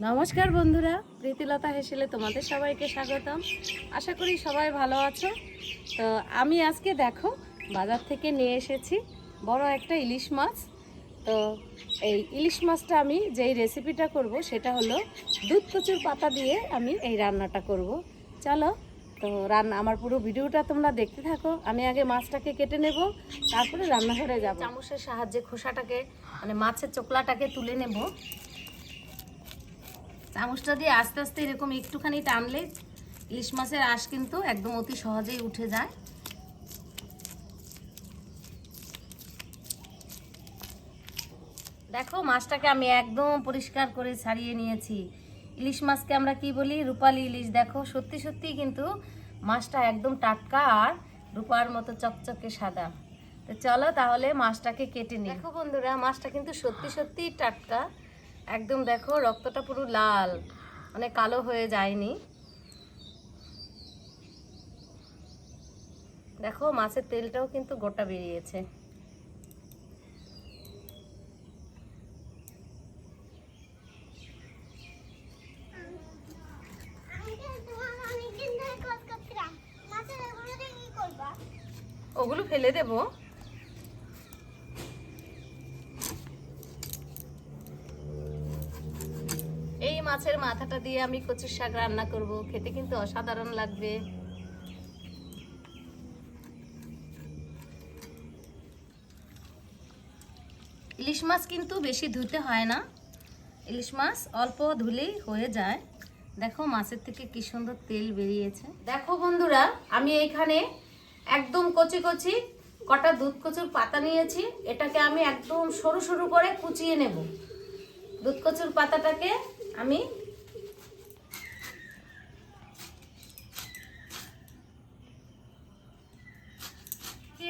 নমস্কার বন্ধুরা, প্রীতিলতা হেসেলে তোমাদের সবাইকে স্বাগতম। আশা করি সবাই ভালো আছো। তো আমি আজকে দেখো বাজার থেকে নিয়ে এসেছি বড় একটা ইলিশ মাছ। তো এই ইলিশ মাছটা আমি যেই রেসিপিটা করব সেটা হলো দুধ কচুর পাতা দিয়ে আমি এই রান্নাটা করব। চলো, তো আমার পুরো ভিডিওটা তোমরা দেখতে থাকো। আমি আগে মাছটাকে কেটে নেব, তারপরে রান্নাঘরে যাব। চামচের সাহায্যে খোসাটাকে মানে মাছের চোকলাটাকে তুলে নেব। চামচটা দিয়ে আস্তে আস্তে এরকম একটুখানি টানলে ইলিশ মাছের আঁশ কিন্তু একদম অতি সহজেই উঠে যায়। দেখো মাছটাকে আমি একদম পরিষ্কার করে ছাড়িয়ে নিয়েছি। ইলিশ মাছকে আমরা কি বলি? রূপালী ইলিশ। দেখো সত্যি সত্যি কিন্তু মাছটা একদম টাটকা আর রূপার মতো চকচকে সাদা। তো চলো তাহলে মাছটাকে কেটে নিই। দেখো বন্ধুরা, মাছটা কিন্তু সত্যি সত্যিই টাটকা। একদম দেখো রক্তটা পুরো লাল, মানে কালো হয়ে যায়নি। দেখো মাছের তেলটাও কিন্তু গোটা বেরিয়েছে। ওগুলো ফেলে দেব। এই মাছের মাথাটা দিয়ে আমি কচুর শাক রান্না করব, খেতে কিন্তু অসাধারণ লাগবে। ইলিশ মাছ কিন্তু বেশি ধুতে হয় না, ইলিশ মাছ অল্প ধুলেই হয়ে যায়। দেখো মাছের থেকে কি সুন্দর তেল বেরিয়েছে। দেখো বন্ধুরা, আমি এইখানে একদম কচি কচি কটা দুধ কচুর পাতা নিয়েছি। এটাকে আমি একদম সরু সরু করে কুচিয়ে নেব। দুধ কচুর পাতাটাকে আমি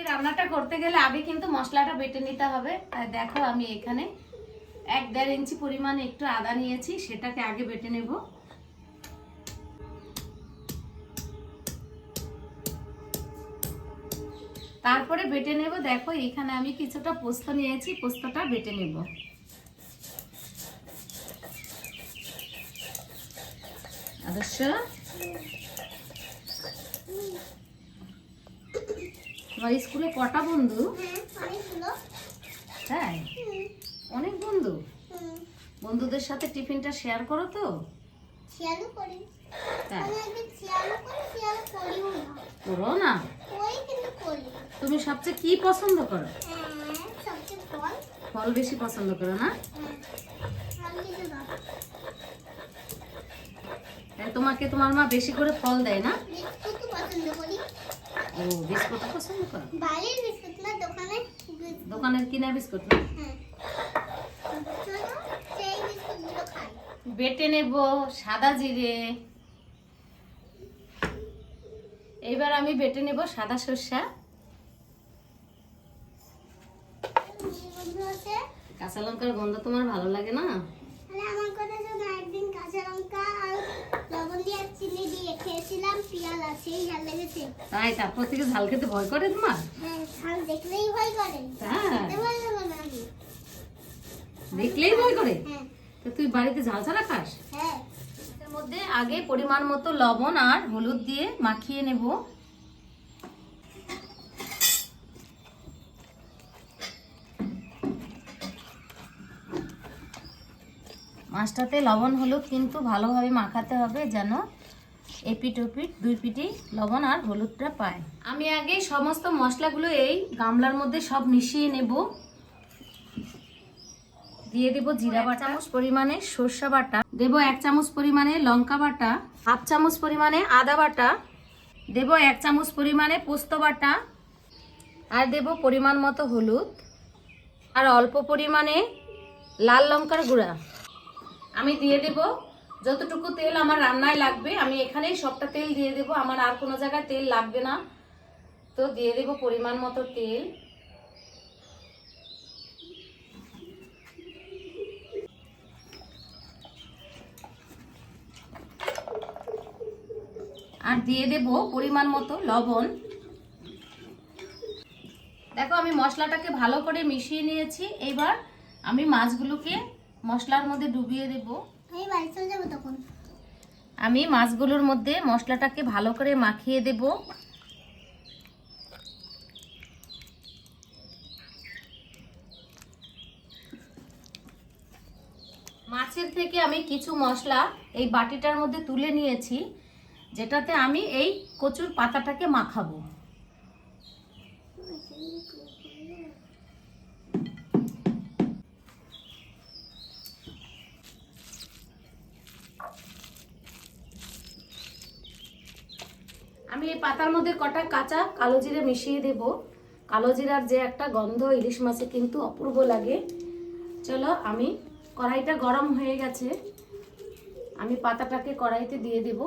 রান্নাটা করতে গেলে আগে কিন্তু মশলাটা বেটে নিতে হবে। তাই দেখো আমি এখানে 1-1.5 ইঞ্চি পরিমাণে একটু আদা নিয়েছি, সেটাকে আগে বেটে নেব। তারপরে বেটে নেব। দেখো এখানে আমি কিছুটা পোস্ত নিয়েছি, পোস্তটা বেটে নেব। আদর্শ, তোমার স্কুলে কটা বন্ধু? হ্যাঁ, অনেক বন্ধু। বন্ধুদের সাথে টিফিনটা শেয়ার করো তো? শেয়ারও করি। হ্যাঁ, আমি একদিন শেয়ারও করি, শেয়ার করিও না। করো না? ওই কিন্তু করি। তুমি সবচেয়ে কি পছন্দ করো? সবচেয়ে ফল। ফল বেশি পছন্দ করো না? আর কিছু না। তোমাকে তোমার মা বেশি করে ফল দেয় না? বিস্কুট পছন্দ করি। ও, বিস্কুট পছন্দ করো? বাইরের বিস্কুট না, দোকানের বিস্কুট। দোকানের কিনা বিস্কুট না? হ্যাঁ, চলো সেই বিস্কুটগুলো খাই। বেটে নেব সাদা জিরে। এইবার আমি বেটে নেব সাদা সরষা। বন্ধু আছে, কাঁচা লঙ্কার গন্ধ তোমার ভালো লাগে না? তাহলে আমার কথা শোনো। একদিন কাঁচা লঙ্কা আর লবণ দিয়ে আর চিনি দিয়ে খেয়েছিলাম, পিয়াল আছে, ঝাল লেগেছে। তাই? তারপর থেকে ঝাল খেতে ভয় করে তোমার? হ্যাঁ, ঝাল দেখলেই ভয় করে। হ্যাঁ, খেতে ভয় লাগে না আমি। দেখলেই ভয় করে? হ্যাঁ তো তুই বাড়িতে ঝাল ছাড়া খাস? হ্যাঁ। এর মধ্যে আগে পরিমাণ মতো লবণ আর হলুদ দিয়ে মাখিয়ে নেব। মাছটাতে লবণ হলুদ কিন্তু ভালোভাবে মাখাতে হবে, যেন এপিট ওপিট দুই পিটি লবণ আর হলুদটা পায়। আমি আগে সমস্ত মশলাগুলো এই গামলার মধ্যে সব মিশিয়ে নেব। দিয়ে দেব জিরা বাটা, 1 চামচ পরিমাণে সরষা বাটা, দেব 1 চামচ পরিমাণে লঙ্কা বাটা, 1/2 চামচ পরিমাণে আদা বাটা, দেব 1 চামচ পরিমাণে পোস্ত বাটা, আর দেব পরিমাণ মতো হলুদ, আর অল্প পরিমাণে লাল লঙ্কার গুঁড়া। আমি দিয়ে দেব যতটুকু তেল আমার রান্নায় লাগবে। আমি এখানেই সবটা তেল দিয়ে দেব, আমার আর কোনো জায়গায় তেল লাগবে না। তো দিয়ে দেব পরিমাণ মতো তেল। আর দিয়ে দেব পরিমাণ মতো লবণ। দেখো আমি মশলাটাকে ভালো করে মিশিয়ে নিয়েছি। এবার আমি মাছগুলোকে মশলার মধ্যে ডুবিয়ে দেব। আমি বাড়ি চলে যাবো তখন। আমি মাছগুলোর মধ্যে মশলাটাকে ভালো করে মাখিয়ে দেব। মাছের থেকে আমি কিছু মশলা এই বাটিটার মধ্যে তুলে নিয়েছি, যেটাতে আমি এই কচুর পাতাটাকে মাখাবো। আমি এই পাতার মধ্যে কটা কাঁচা কালো জিরে মিশিয়ে দেব। কালো জিরার যে একটা গন্ধ ইলিশ মাছে কিন্তু অপূর্ব লাগে। চলো, আমি কড়াইটা গরম হয়ে গেছে, আমি পাতাটাকে কড়াইতে দিয়ে দেব।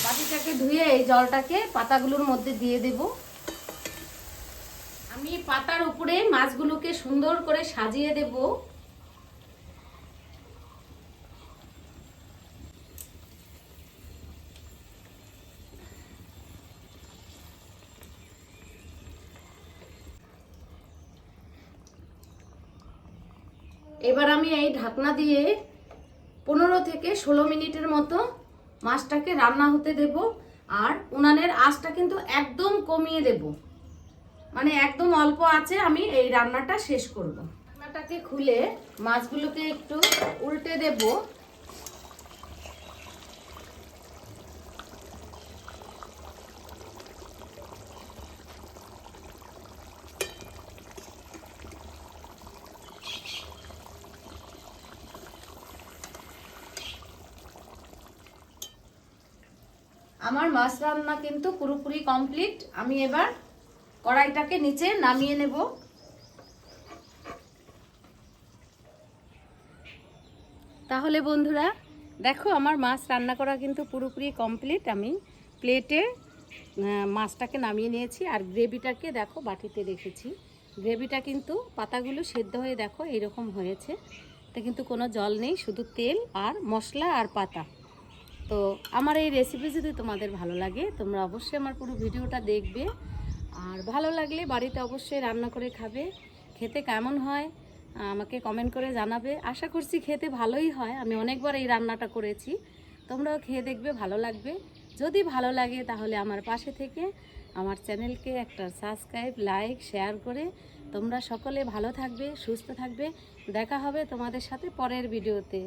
বাটিটাকে ধুয়ে এই জলটাকে পাতাগুলোর মধ্যে দিয়ে দেব। আমি পাতার উপরে মাছগুলোকে সুন্দর করে সাজিয়ে দেব। এবার আমি এই ঢাকনা দিয়ে 15 থেকে 16 মিনিটের মতো মাছটাকে রান্না হতে দেব। আর উনানের আঁচটা কিন্তু একদম কমিয়ে দেব, মানে একদম অল্প আছে আমি এই রান্নাটা শেষ করব। রান্নাটাকে খুলে মাছগুলোকে একটু উল্টে দেব। আমার মাছ রান্না কিন্তু পুরোপুরি কমপ্লিট। আমি এবার কড়াইটাকে নিচে নামিয়ে নেব। তাহলে বন্ধুরা দেখো, আমার মাছ রান্না করা কিন্তু পুরোপুরি কমপ্লিট। আমি প্লেটে মাছটাকে নামিয়ে নিয়েছি, আর গ্রেভিটাকে দেখো বাটিতে রেখেছি। গ্রেভিটা কিন্তু পাতাগুলো সেদ্ধ হয়ে দেখো এইরকম হয়েছে, এটা কিন্তু কোনো জল নেই, শুধু তেল আর মশলা আর পাতা। তো আমার এই রেসিপি যদি তোমাদের ভালো লাগে, তোমরা অবশ্যই আমার পুরো ভিডিওটা দেখবে, আর ভালো লাগলে বাড়িতে অবশ্যই রান্না করে খাবে। খেতে কেমন হয় আমাকে কমেন্ট করে জানাবে। আশা করছি খেতে ভালোই হয়, আমি অনেকবার এই রান্নাটা করেছি। তোমরাও খেয়ে দেখবে, ভালো লাগবে। যদি ভালো লাগে তাহলে আমার পাশে থেকে আমার চ্যানেলকে একটা সাবস্ক্রাইব, লাইক, শেয়ার করে তোমরা সকলে ভালো থাকবে, সুস্থ থাকবে। দেখা হবে তোমাদের সাথে পরের ভিডিওতে।